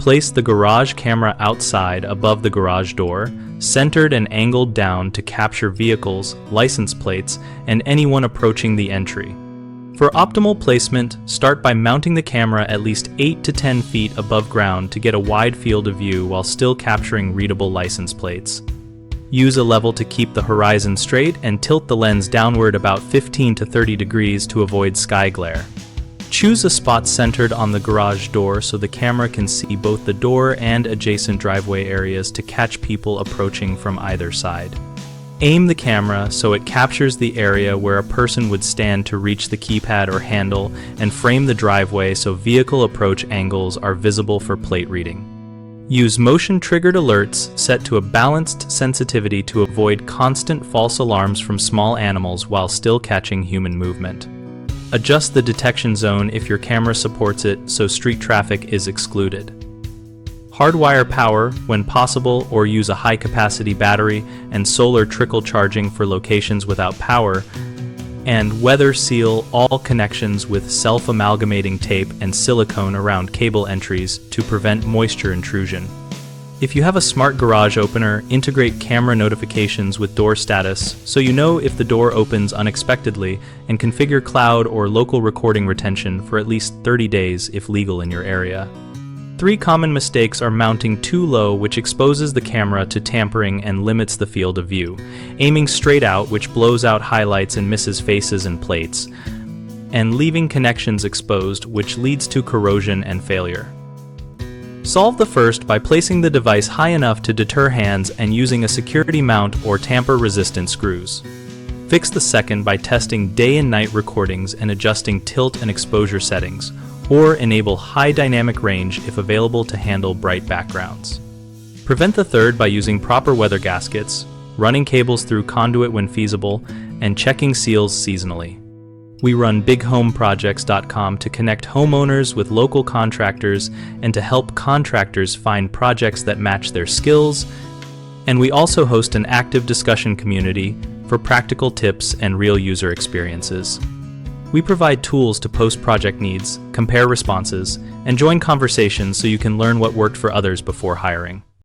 Place the garage camera outside above the garage door, centered and angled down to capture vehicles, license plates, and anyone approaching the entry. For optimal placement, start by mounting the camera at least 8 to 10 feet above ground to get a wide field of view while still capturing readable license plates. Use a level to keep the horizon straight and tilt the lens downward about 15 to 30 degrees to avoid sky glare. Choose a spot centered on the garage door so the camera can see both the door and adjacent driveway areas to catch people approaching from either side. Aim the camera so it captures the area where a person would stand to reach the keypad or handle, and frame the driveway so vehicle approach angles are visible for plate reading. Use motion-triggered alerts set to a balanced sensitivity to avoid constant false alarms from small animals while still catching human movement. Adjust the detection zone if your camera supports it so street traffic is excluded. Hardwire power when possible, or use a high-capacity battery and solar trickle charging for locations without power, and weather seal all connections with self-amalgamating tape and silicone around cable entries to prevent moisture intrusion. If you have a smart garage opener, integrate camera notifications with door status so you know if the door opens unexpectedly, and configure cloud or local recording retention for at least 30 days if legal in your area. 3 common mistakes are mounting too low, which exposes the camera to tampering and limits the field of view, aiming straight out, which blows out highlights and misses faces and plates, and leaving connections exposed, which leads to corrosion and failure. Solve the first by placing the device high enough to deter hands and using a security mount or tamper-resistant screws. Fix the second by testing day and night recordings and adjusting tilt and exposure settings, or enable high dynamic range if available to handle bright backgrounds. Prevent the third by using proper weather gaskets, running cables through conduit when feasible, and checking seals seasonally. We run BigHomeProjects.com to connect homeowners with local contractors and to help contractors find projects that match their skills, and we also host an active discussion community for practical tips and real user experiences. We provide tools to post project needs, compare responses, and join conversations so you can learn what worked for others before hiring.